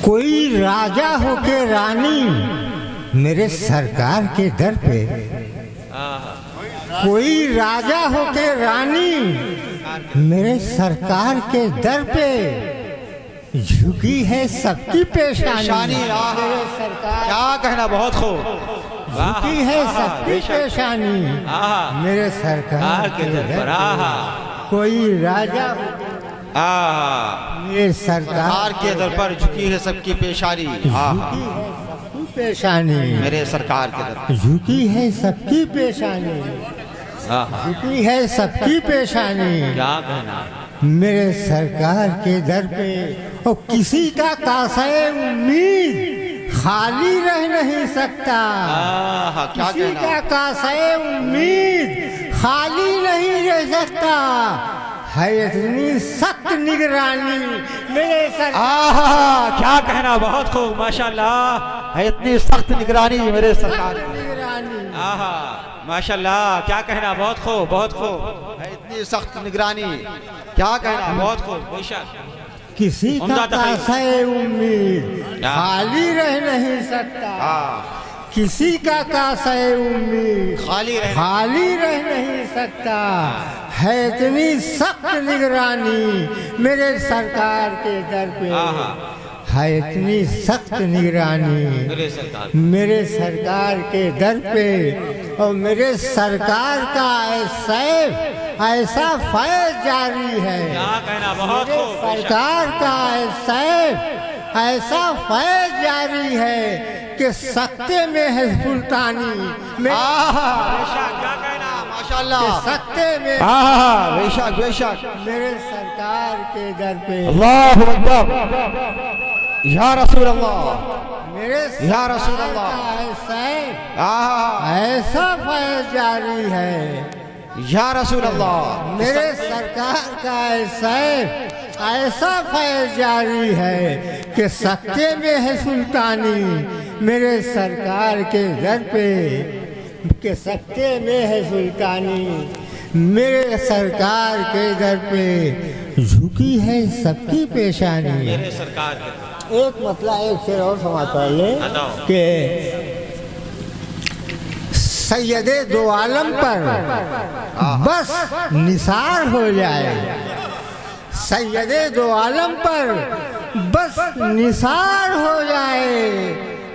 कोई राजा हो के रानी मेरे सरकार के दर पे, कोई राजा हो के रानी मेरे सरकार के दर पे, झुकी है सबकी पेशानी। मेरे सरकार क्या कहना, बहुत खूब। झुकी है सबकी पेशानी मेरे सरकार के दर पे। कोई राजा मेरे सरकार के दर पर झुकी है सबकी पेशानी, पेशानी मेरे सरकार के दर पर झुकी है सबकी पेशानी, झुकी है सबकी पेशानी। क्या कहना, मेरे सरकार के दर पे और किसी का कासे उम्मीद खाली रह नहीं सकता। किसी का कासे उम्मीद खाली नहीं रह सकता। है इतनी सख्त निगरानी मेरे सरकार। क्या कहना, बहुत खूब, माशाल्लाह। है इतनी सख्त निगरानी मेरे सरकार की। माशाल्लाह, क्या कहना, बहुत खूब, बहुत खूब। है इतनी सख्त निगरानी, क्या कहना, बहुत खूब। बेशक किसी का कासे उम्मीद खाली रह नहीं सकता। किसी का कासे उम्मीद खाली रह नहीं सकता। है इतनी सख्त निगरानी मेरे सरकार के दर पे। है इतनी सख्त निगरानी मेरे सरकार के दर पे। और मेरे सरकार का ऐसा फैज जारी है। मेरे सरकार का ऐसा फैज जारी है कि सख्ते में है सुल्तानी। क्या कहना, माशाल्लाह। सख्ते में बेशक बेशक मेरे सरकार के दर पे। अल्लाहु अकबर, या रसूल अल्लाह, मेरे या रसूल अल्लाह। ऐसा फैज जारी है या रसूल अल्लाह। मेरे सरकार का ऐसा फैज जारी है कि सख्ते में है सुल्तानी मेरे सरकार के दर पे। के सख्ते में है सुल्तानी मेरे सरकार के दर पे। झुकी है सबकी पेशानी मेरे सरकार के। एक मतलब एक शेर और समाज पढ़ ले कि सैयदे दो आलम पर बस निसार हो जाए। सैयदे दो आलम पर बस निसार हो जाए।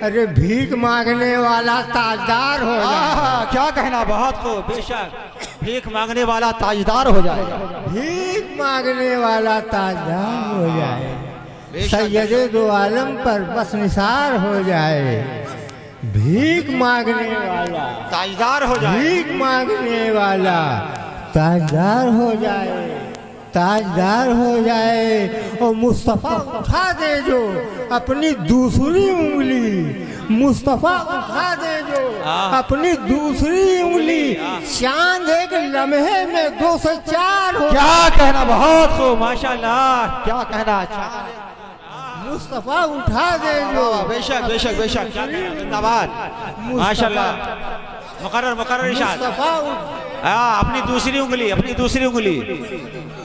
अरे भीख मांगने वाला ताजदार हो जाए। क्या कहना, बहुत खूब, बेशक भीख मांगने वाला ताजदार हो जाए। भीख मांगने वाला ताजदार हो जाए। सैयदे दो आलम पर बस निसार हो जाए। भीख मांगने वाला ताजदार हो जाए। भीख मांगने वाला ताजदार हो जाए। ताजदार हो जाए। और मुस्तफ़ा उठा दे जो अपनी दूसरी उंगली। मुस्तफ़ा उठा दे जो अपनी दूसरी उंगली। चांद एक लम्हे में 2 से 4 हो। क्या कहना, बहुत खूब, माशाल्लाह। क्या कहना, मुस्तफ़ा उठा दे जो। बेशक बेशक बेशक, जिंदाबाद, माशाल्लाह। मुकर्रर इरशाद। अपनी दूसरी उंगली, अपनी दूसरी उंगली,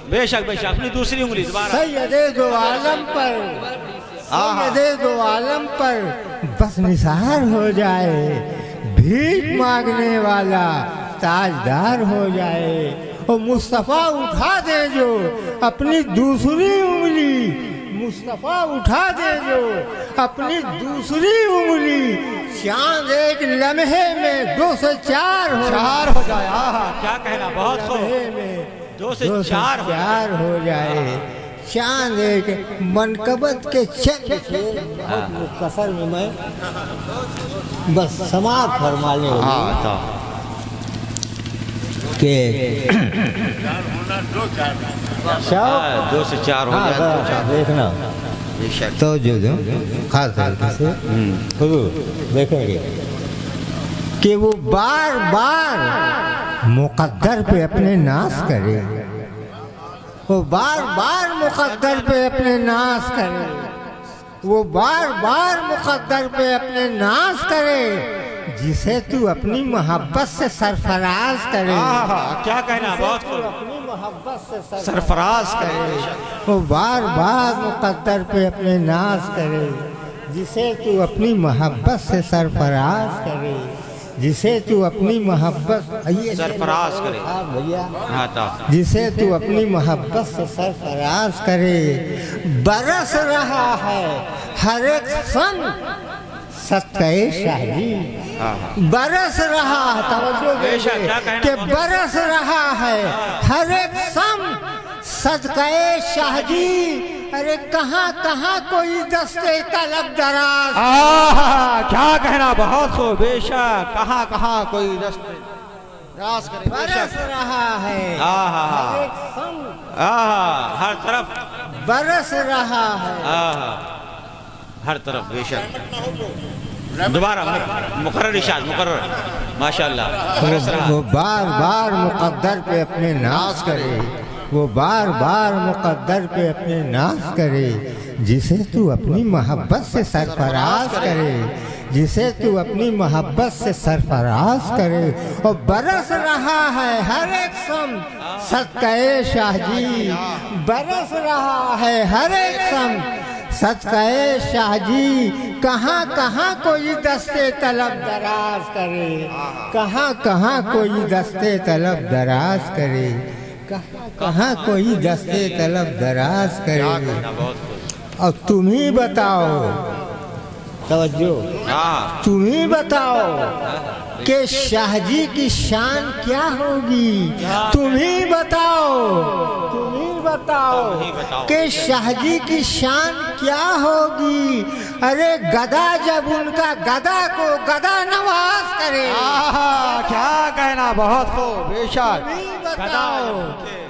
बेशक बेशक, अपनी दूसरी उंगली दोबारा। सैयदे दो आलम पर, सैयदे दो आलम पर बस निसार हो जाए। भीख मांगने वाला ताजदार हो जाए। और मुस्तफ़ा उठा दे जो अपनी दूसरी उंगली। मुस्तफ़ा उठा दे जो अपनी दूसरी उंगली। चांद एक लम्हे में 2 से 4 हो जाए। क्या कहना, बहुत खूब, 2 से 4 हो जाए। चांद एक मनकबत के चंद से बहुत मुख्तसर में मैं बस समाप्त फरमाने के 2 से 4 हो जाए। देखना तो जो खास तरीके से देखेंगे कि वो बार बार मुकद्दर पे अपने नाश करे। वो बार बार मुकद्दर पे अपने नाश करे। वो बार बार मुकद्दर पे अपने नाश करे जिसे तू अपनी मोहब्बत से सरफराज करे। क्या कहना, बहुत खूब। मोहब्बत से सरफराज करे, वो बार बार मुकद्दर पे अपने नाज करे, जिसे तू अपनी मोहब्बत से सरफराज करे, जिसे तू अपनी मोहब्बत सरफराज करे। हाँ भैया, हाँ था जिसे तू अपनी मोहब्बत से सरफराज करे। बरस रहा है हर एक सन सत्कए शाही, बरस रहा है, तवज्जो दीजिए कि बरस रहा है हर एक सम सदक़े शाहजी। अरे कहाँ कहाँ कोई दस्ते तलब दराज, क्या कहना, बहुत खूब, बेशक कहाँ कहाँ कोई दस्ते दराज करे, बरस रहा है हर एक सम, हर तरफ बरस रहा है हर तरफ, बेशक। दोबारा मुकर्रर इशाद, मुकर्रर, माशाअल्लाह। वो बार बार मुकद्दर पे अपने नाज करे, वो बार बार मुकद्दर पे अपने नाज करे, जिसे तू अपनी मोहब्बत से सरफराज करे, जिसे तू अपनी मोहब्बत से सरफराज करे। और बरस रहा है हर एक सम सदक़े शाहजी, बरस रहा है हर एक सम सदक़े शाहजी। कहाँ कहाँ कोई दस्ते तलब दराज करे, कहाँ कहाँ कोई दस्ते तलब दराज करे, कहाँ कहाँ कोई दस्ते तलब दराज करे। और तुम ही बताओ, तवज्जो, तुम ही बताओ कि शाहजी की शान क्या होगी। तुम ही बताओ, तुम ही बताओ कि शाहजी की शान क्या होगी। अरे गदा जब उनका गदा को गदा नवाज करे, क्या कहना, बहुत खूब, बेशक।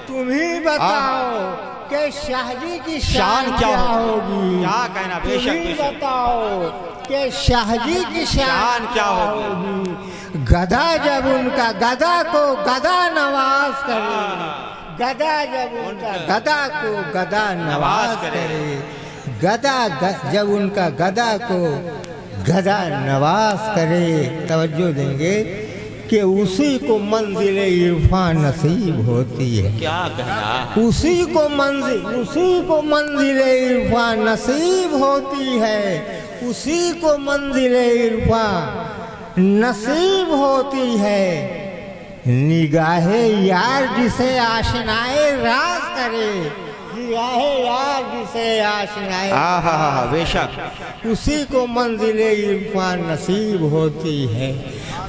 तुम ही बताओ कि शाहजी की शान क्या होगी। क्या कहना, बेशक, तुम ही बताओ कि शाहजी की शान क्या होगी। गदा जब उनका गदा को गदा नवाज करे, गदा जब उनका गदा को गदा नवाज करे, गदा जब उनका गदा को गदा नवाज करे। तवज्जो देंगे कि उसी को मंजिल इरफान नसीब होती है। क्या कहना, उसी को मंजिल इरफान नसीब होती है, उसी को मंजिल इरफान नसीब होती है। निगाहे यार जिसे आशनाए राज करे, निगाहे यार जिसे आशनाए, बेशक, उसी को मंजिल इरफान नसीब होती है,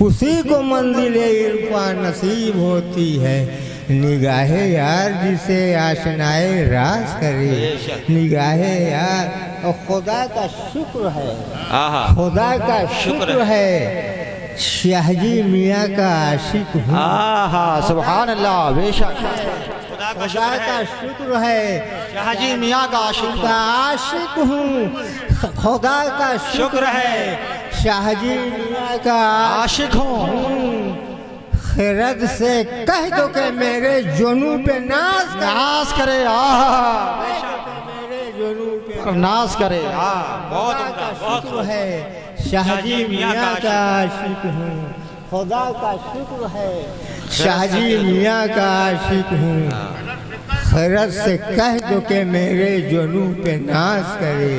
उसी को मंजिल इरफान नसीब होती है। निगाहे यार जिसे आशनाए राज करे, निगाहे यार। और खुदा का शुक्र है, खुदा का शुक्र है, शाहजी मियाँ का आशिक हूँ। सुभान अल्लाह, बेशक, खुदा का शुक्र है, शाहजी मियाँ का आशिक हूँ। खुदा का शुक्र है, शाहजी मियाँ का आशिक हूँ। खिरद से कह दो कि मेरे जुनू पे नाज करे, मेरे जुनू पे नाज करे। बहुत शुक्र है, शाहजी मियाँ का आशिक हूँ। खुदा का शुक्र है, शाहजी मियाँ का आशिक हूँ। खिरद से कह दो कि मेरे जुनू पे नाज करे,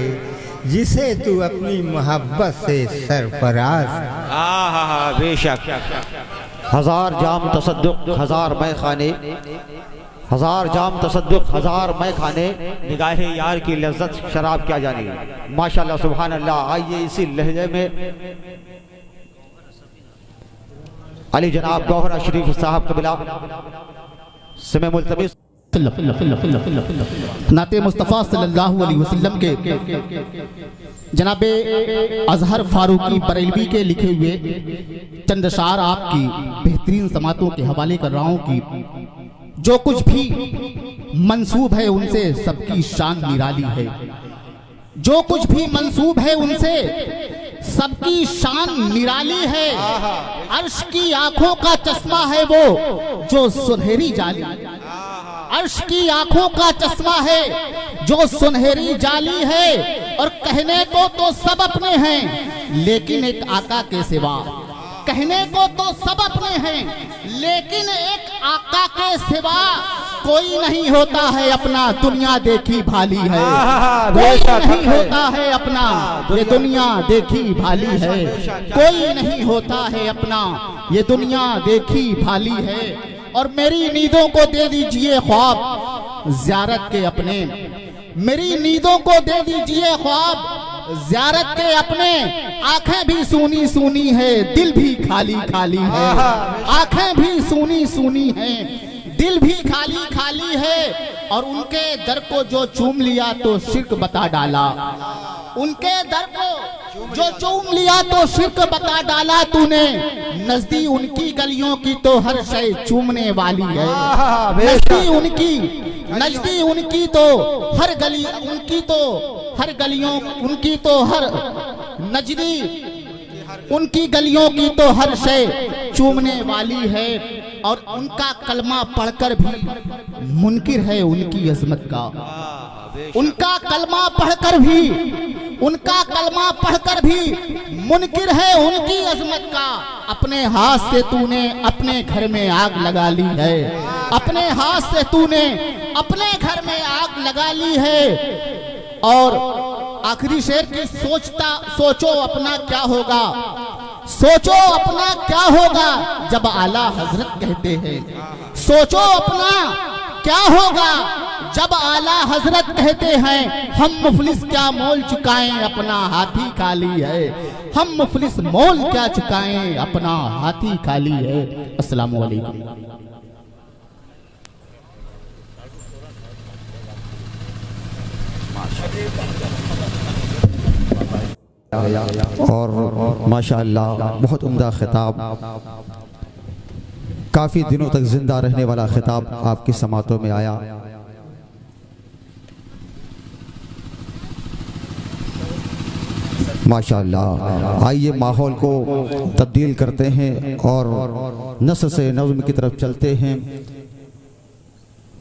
जिसे तू अपनी मोहब्बत से सरफराज। बेशक, हजार जाम तसद्दुक हजार मैं खाने, हजार जाम तसद्दुक हजार मैं खाने, निगाहे यार की लज्जत शराब क्या जानी। माशाल्लाह, सुभान अल्लाह। आइए इसी लहजे में अली जनाब गौहरा शरीफ साहब कबिला से मैं मुल्तमिस नाते मुस्तफ़ा सल्लल्लाहु अलैहि वसल्लम के जनाबे अजहर फारूकी बरेलवी के लिखे हुए चंद अशार आपकी बेहतरीन समातों के हवाले कर रहा हूँ कि जो कुछ भी मंसूब है उनसे सबकी शान निराली है, जो कुछ भी मंसूब है उनसे सबकी शान निराली है। अर्श की आंखों का चश्मा है वो जो सुनहरी जाली, अर्श की आंखों का चश्मा है जो सुनहरी जाली है। और कहने को तो सब अपने हैं लेकिन एक आका के सिवा, कहने को तो सब अपने हैं लेकिन एक आका के सिवा कोई नहीं होता है अपना, दुनिया देखी भाली है। कोई बेशक नहीं है। होता है अपना, ये दुनिया देखी भाली है। कोई नहीं होता है अपना, ये दुनिया देखी भाली है। और मेरी नींदों को दे दीजिए ख्वाब ज़ियारत के अपने, मेरी नींदों को दे दीजिए ख्वाब ज़ियारत के अपने। आंखें भी सूनी सूनी है, दिल भी खाली खाली है। आंखें भी सूनी सूनी है, दिल भी खाली खाली है। और उनके दर को जो चूम लिया तो शिर्क बता डाला, उनके दर को जो चूम लिया तो शिर्क बता डाला तूने। नजदी उनकी गलियों की तो हर शय चूमने वाली है। नजदी उनकी तो हर गली, उनकी तो हर गलियों, उनकी तो हर नजदी उनकी गलियों की तो हर शय चूमने वाली है। और उनका कलमा पढ़कर भी मुनकिर है उनकी अजमत का। उनका कलमा पढ़कर भी, उनका कलमा पढ़कर भी मुनकिर है उनकी अजमत का। अपने हाथ से तूने अपने घर में आग लगा ली है, अपने हाथ से तूने अपने घर में आग लगा ली है। और आखिरी शेर की सोचो अपना क्या होगा, सोचो अपना क्या होगा जब आला हजरत कहते हैं। सोचो अपना क्या होगा जब आला हजरत कहते हैं, हम मुफलिस क्या मोल चुकाएं अपना हाथी खाली है। हम मुफलिस मोल क्या चुकाएं अपना हाथी खाली है। अस्सलाम वालेकुम। और माशाअल्लाह बहुत उम्दा खिताब, काफ़ी दिनों तक जिंदा रहने वाला खिताब आपकी समातों में आया। माशाअल्लाह। आइए माहौल को तब्दील करते हैं और नस्र से नज़्म की तरफ चलते हैं।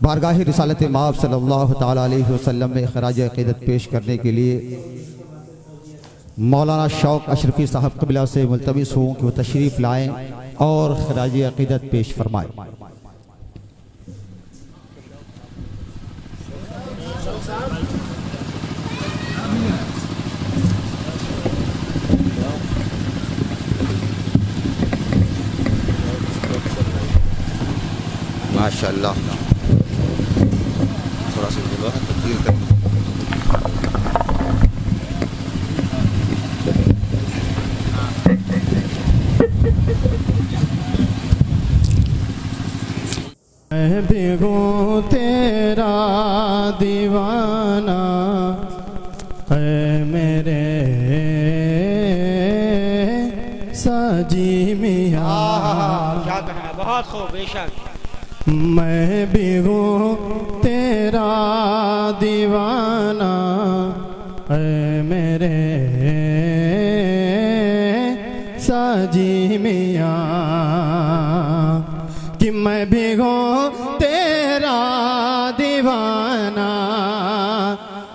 बारगाह रिसालत माब सल्लल्लाहु तआला अलैहि वसल्लम में खराज अक़ीदत पेश करने के लिए मौलाना शौक अशरफी साहब क़िबला से मुल्तमिस हूँ कि वो तशरीफ़ लाएँ और खराज अक़ीदत पेश फरमाएँ। माशाअल्लाह। थोड़ा सा तब्दील कर मैं भी हूँ तेरा दीवाना है मेरे साजी मियाँ। क्या कहना, बहुत खूब, बेशक। मैं भी हूँ तेरा दीवाना है मेरे साजी मियाँ, कि मैं भी हूँ तेरा दीवाना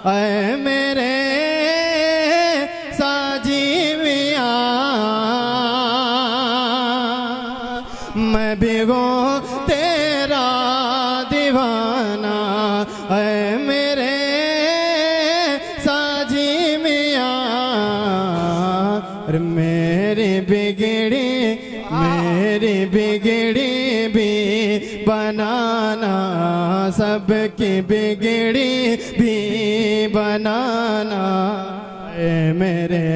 ऐ मेरे साजी मियाँ। मैं भी हूँ तेरा दीवाना ऐ मेरे साजी मियाँ। मेरी बिगड़ी भी बनाना, सबकी बिगड़ी भी बनाना ऐ मेरे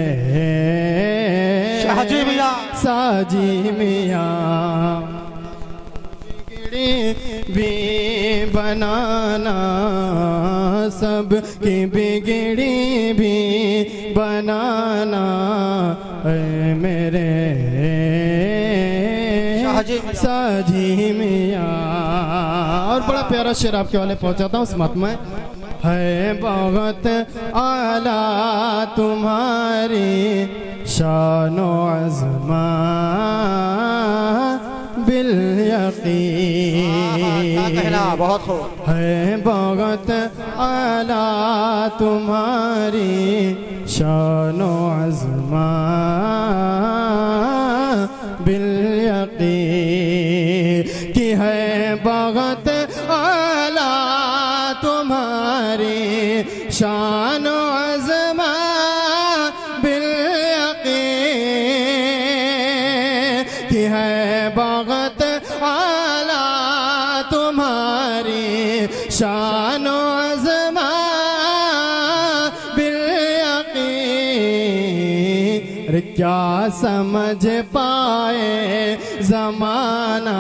शाहजी मियाँ, साजी मियाँ। बिगड़ी भी बनाना, सबकी बिगड़ी भी बनाना ऐ मेरे साजी मियाँ। और बड़ा प्यारा शेर आपके वाले पहुंचाता हूँ। इस मत में है बहुत आला तुम्हारी शानो अज़मा बिल यकीन। बहुत खूब। है बहुत आला तुम्हारी शानो अज़मा बिल यकीन, कि है बहुत आला शान अज़मा बिल-यक़ीन कि है बग़त आला तुम्हारी शान अज़मा बिल-यक़ीन। अरे क्या समझ पाए ज़माना,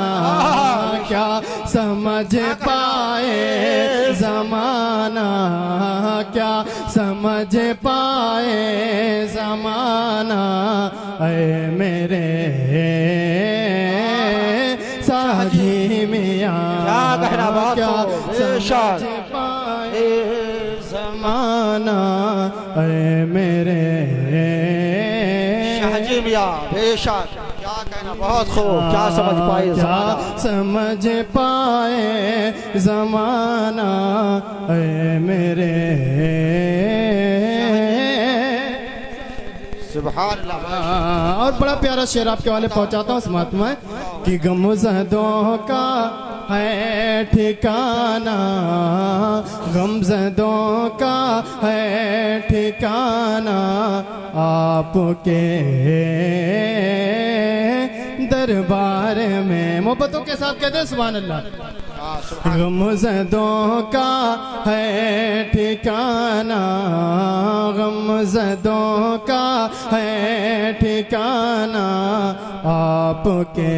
क्या समझ पाए ज़माना, क्या समझ पाए ज़माना। ऐ मेरे साजी मियाँ क्या कहना बात क्या हो, बेशक। समझ पाए ज़माना। ऐ मेरे शाहजी मियां बेशक, क्या कहना, बहुत खूब। क्या समझ पाए क्या ज़माना। समझ पाए ज़माना। ऐ मेरे सुभान अल्लाह। और बड़ा प्यारा शेर आपके वाले पहुंचाता हूँ समात में कि गमज़दों का है ठिकाना, गमज़दों का है ठिकाना आपके दरबार में। मोहब्बतों के साथ कहते हैं सुभान अल्लाह। गमज़दों का है ठिकाना, गमज़दों का है ठिकाना आपके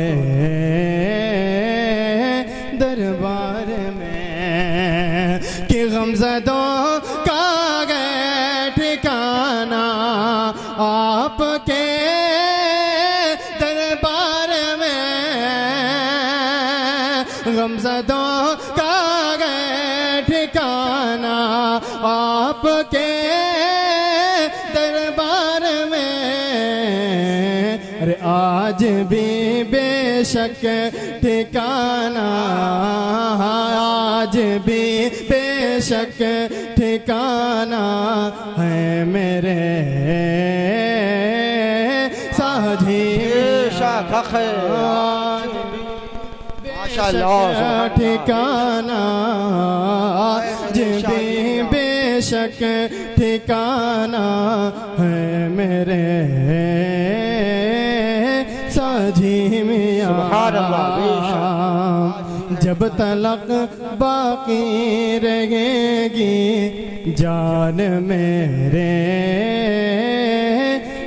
दरबार में। कि गमज़दों का है ठिकाना आपके दरबार में, गमज़दों का है ठिकाना आपके दरबार में। अरे आज भी बेशक ठिकाना, आज भी बेशक ठिकाना है मेरे साजी बेशक माशाअल्लाह। ठिकाना आज भी बेशक ठिकाना है मेरे साजी मियाँ। सुभान अल्लाह, जब तलक बाकी रहेगी जान मेरे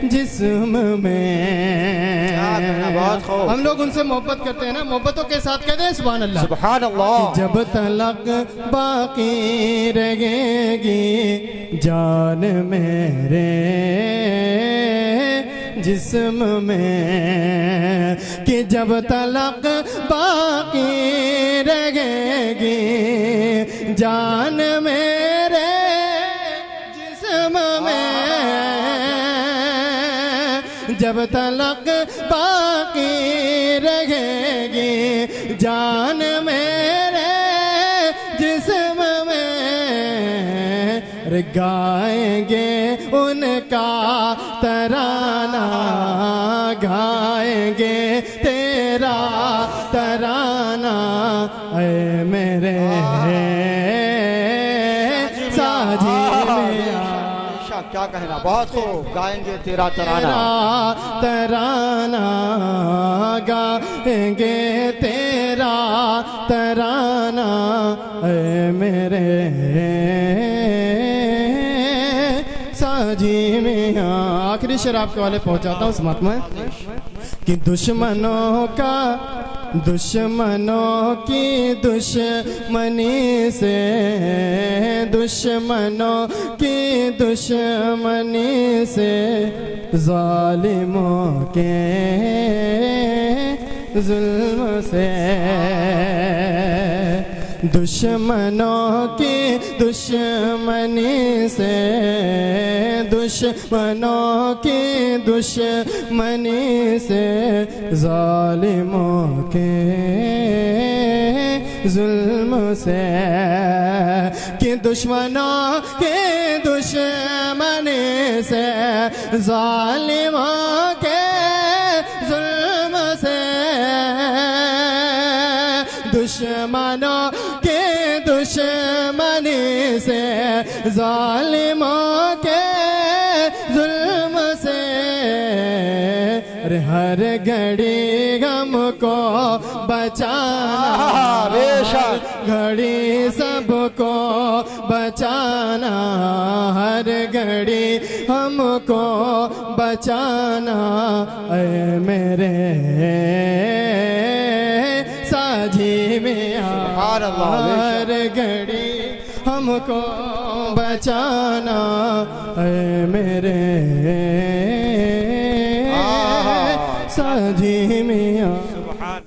जिस्म में। बहुत खूब। हम लोग उनसे मोहब्बत करते हैं ना, मोहब्बतों के साथ कहते हैं सुभान अल्लाह। सुभान अल्लाह। जब तलक बाकी रहेगी जान मेरे जिस्म में, कि जब तलक बाकी रहेगी जान मेरे जिस्म में, जब तलक बाकी रहेगी जान मेरे जिस्म में। रे गाएंगे उनका तराना, गाएंगे तेरा तराना ऐ मेरे साजी मियां। क्या कहना, बहुत खूब। गाएंगे तेरा तराना, तराना गाएंगे तेरा तराना ऐ मेरे साजी मियां। आखिरी शेर आपके वाले पहुंचाता हूँ समात में कि दुश्मनों की दुश्मनी से, दुश्मनों की दुश्मनी से, जालिमों के जुल्म से, दुश्मनों की दुश्मनी से, दुश्मनों की दुश्मनी से, जालिमों के जुल्म से, कि दुश्मनों के दुश्मनी से, जालिमों के जुल्म से, दुश्मनों के दुश्मनी से जालिमों के जुल्म से हर घड़ी हमको बचाना घड़ी सबको बचाना हर घड़ी हमको बचाना ऐ मेरे साझी में हर घड़ी हमको बचाना ऐ मेरे